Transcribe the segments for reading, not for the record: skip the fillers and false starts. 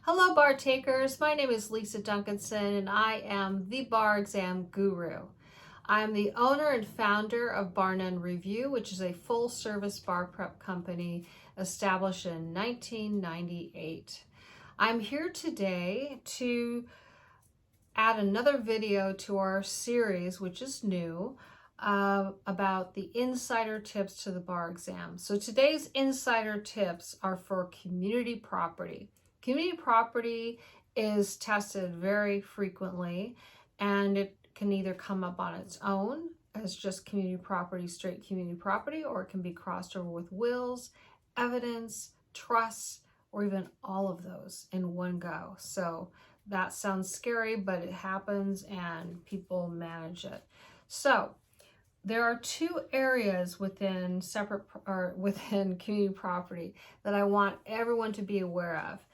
Hello, bar takers. My name is Lisa Duncanson, and I am the bar exam guru. I'm the owner and founder of Bar None Review, which is a full-service bar prep company established in 1998. I'm here today to add another video to our series, which is new, about the insider tips to the bar exam. So today's insider tips are for community property. Community property is tested very frequently, and it can either come up on its own as just community property, straight community property, or it can be crossed over with wills, evidence, trusts, or even all of those in one go. So that sounds scary, but it happens and people manage it. So there are two areas within community property that I want everyone to be aware of.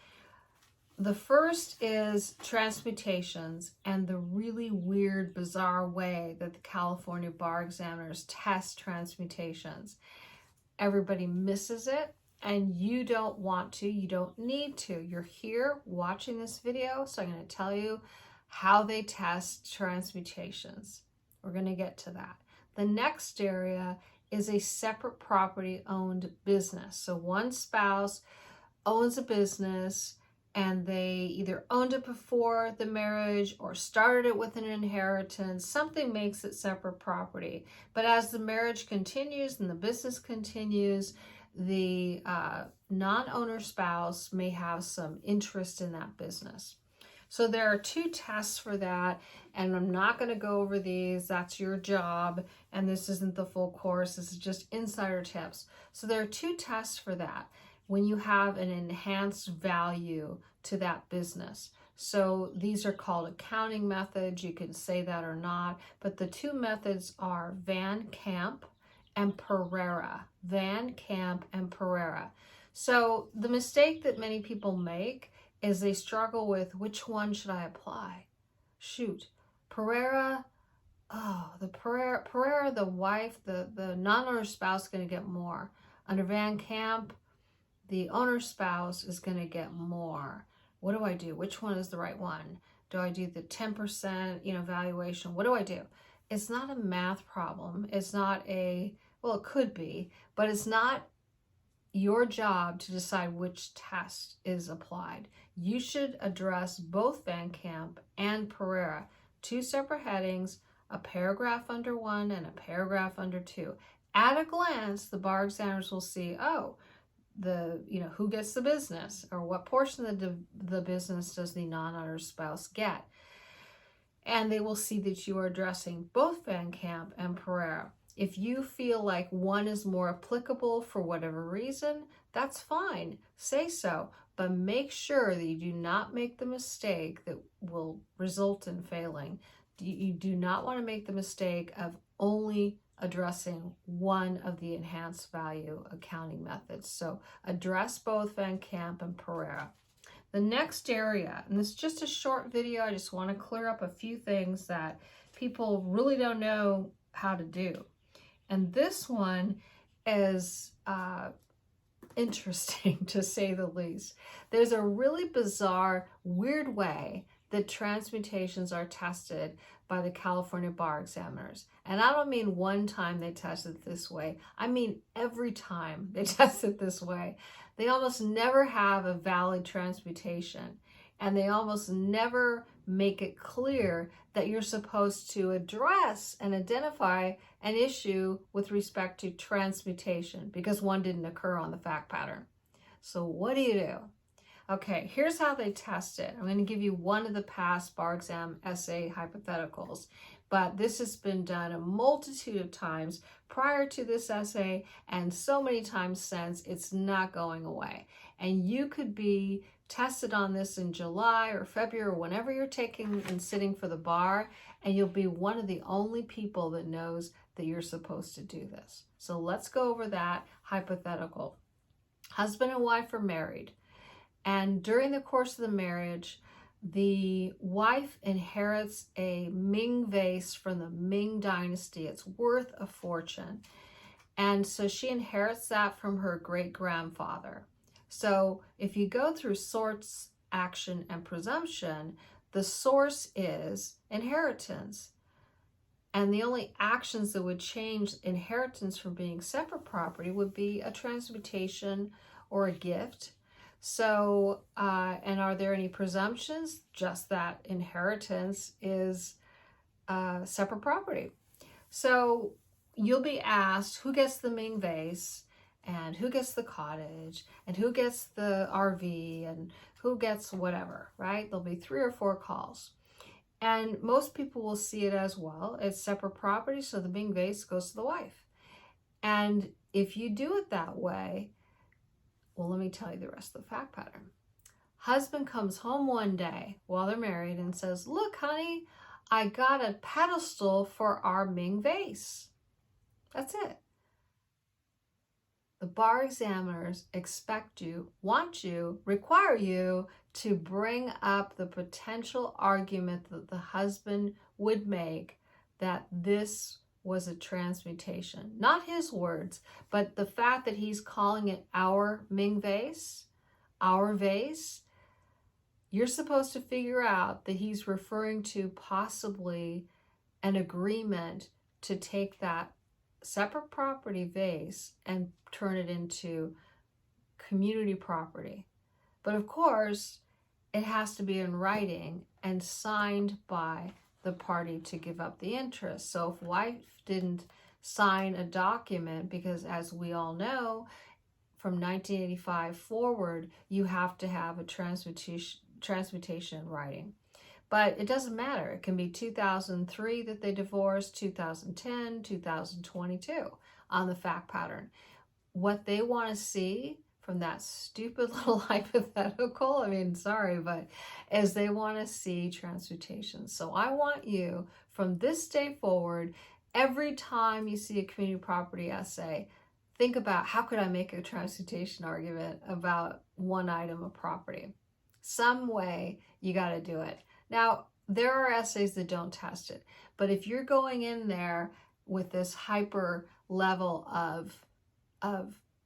The first is transmutations and the really weird, bizarre way that the California bar examiners test transmutations. Everybody misses it, and you don't want to, you don't need to. You're here watching this video, so I'm going to tell you how they test transmutations. We're going to get to that. The next area is a separate property owned business. So one spouse owns a business, and they either owned it before the marriage or started it with an inheritance. Something makes it separate property. But as the marriage continues and the business continues, the non-owner spouse may have some interest in that business. So there are two tests for that, and I'm not going to go over these. That's your job, and this isn't the full course. This is just insider tips. So there are two tests for that when you have an enhanced value to that business. So these are called accounting methods. You can say that or not, but the two methods are Van Camp and Pereira. Van Camp and Pereira. So the mistake that many people make is they struggle with which one should I apply? Shoot, Pereira, Pereira, the wife, the non-owner spouse is going to get more. Under Van Camp, the owner spouse is going to get more. What do I do? Which one is the right one? Do I do the 10%, valuation? What do I do? It's not a math problem. It's not well, it could be, but it's not your job to decide which test is applied. You should address both Van Camp and Pereira, two separate headings, a paragraph under one and a paragraph under two. At a glance, the bar examiners will see, who gets the business, or what portion of the business does the non-owner spouse get. And they will see that you are addressing both Van Camp and Pereira. If you feel like one is more applicable for whatever reason, that's fine. Say so, but make sure that you do not make the mistake that will result in failing. You do not want to make the mistake of only addressing one of the enhanced value accounting methods. So address both Van Camp and Pereira. The next area, and this is just a short video, I just want to clear up a few things that people really don't know how to do. And this one is interesting, to say the least. There's a really bizarre, weird way that transmutations are tested by the California bar examiners. And I don't mean one time they test it this way. I mean every time they test it this way. They almost never have a valid transmutation, and they almost never make it clear that you're supposed to address and identify an issue with respect to transmutation because one didn't occur on the fact pattern. So what do you do? Okay, here's how they test it. I'm going to give you one of the past bar exam essay hypotheticals, but this has been done a multitude of times prior to this essay and so many times since. It's not going away. And you could be tested on this in July or February or whenever you're taking and sitting for the bar, and you'll be one of the only people that knows that you're supposed to do this. So let's go over that hypothetical. Husband and wife are married. And during the course of the marriage, the wife inherits a Ming vase from the Ming dynasty. It's worth a fortune. And so she inherits that from her great-grandfather. So if you go through sorts action, and presumption, the source is inheritance. And the only actions that would change inheritance from being separate property would be a transmutation or a gift. So, and are there any presumptions? Just that inheritance is separate property. So you'll be asked who gets the Ming vase, and who gets the cottage, and who gets the RV, and who gets whatever, right? There'll be 3 or 4 calls. And most people will see it as, well, it's separate property, so the Ming vase goes to the wife. And if you do it that way, well, let me tell you the rest of the fact pattern. Husband comes home one day while they're married and says, look, honey, I got a pedestal for our Ming vase. That's it. The bar examiners expect you, want you, require you to bring up the potential argument that the husband would make that this was a transmutation. Not his words, but the fact that he's calling it our Ming vase, our vase. You're supposed to figure out that he's referring to possibly an agreement to take that separate property vase and turn it into community property. But of course, it has to be in writing and signed by the party to give up the interest. So if wife didn't sign a document, because as we all know, from 1985 forward, you have to have a transmutation in writing. But it doesn't matter. It can be 2003 that they divorced, 2010, 2022 on the fact pattern. What they want to see from that stupid little hypothetical, I mean, sorry, but is they want to see transmutation. So I want you from this day forward, every time you see a community property essay, think about how could I make a transmutation argument about one item of property. Some way you got to do it. Now, there are essays that don't test it, but if you're going in there with this hyper level of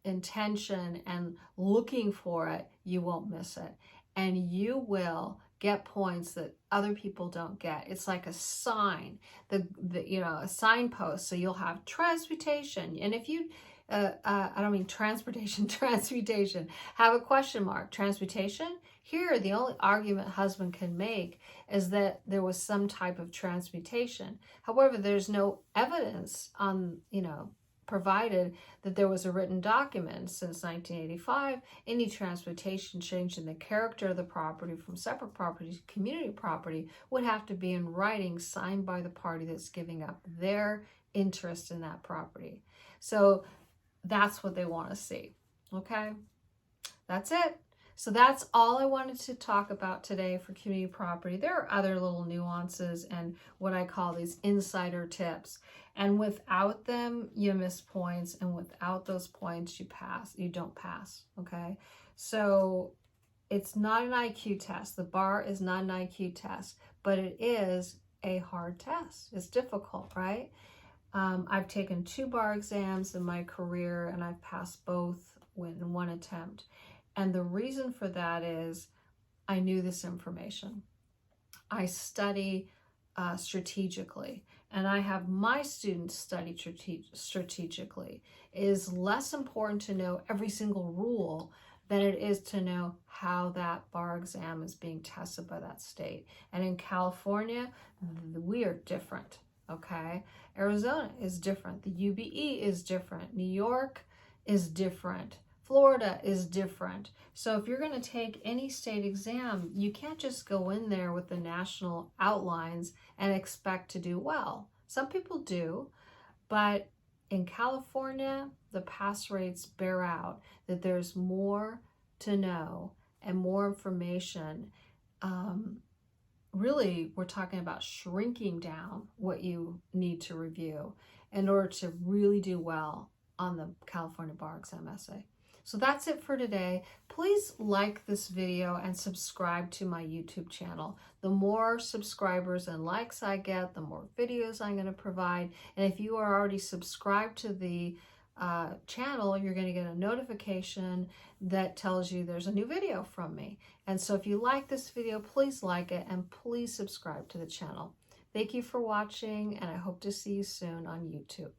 intention and looking for it, you won't miss it. And you will get points that other people don't get. It's like a sign, a signpost. So you'll have transmutation. And if you, I don't mean transportation, transmutation, have a question mark, transmutation. Here, the only argument husband can make is that there was some type of transmutation. However, there's no evidence on, provided that there was a written document since 1985. Any transmutation change in the character of the property from separate property to community property would have to be in writing, signed by the party that's giving up their interest in that property. So that's what they want to see. Okay, that's it. So that's all I wanted to talk about today for community property. There are other little nuances and what I call these insider tips. And without them, you miss points. And without those points, you don't pass, okay? So it's not an IQ test. The bar is not an IQ test, but it is a hard test. It's difficult, right? I've taken 2 bar exams in my career and I've passed both in one attempt. And the reason for that is I knew this information. I study strategically, and I have my students study strategically. It is less important to know every single rule than it is to know how that bar exam is being tested by that state. And in California, we are different, okay? Arizona is different. The UBE is different. New York is different. Florida is different. So if you're going to take any state exam, you can't just go in there with the national outlines and expect to do well. Some people do, but in California, the pass rates bear out that there's more to know and more information. Really, we're talking about shrinking down what you need to review in order to really do well on the California bar exam essay. So that's it for today. Please like this video and subscribe to my YouTube channel. The more subscribers and likes I get, the more videos I'm going to provide. And if you are already subscribed to the channel, you're going to get a notification that tells you there's a new video from me. And so if you like this video, please like it and please subscribe to the channel. Thank you for watching, and I hope to see you soon on YouTube.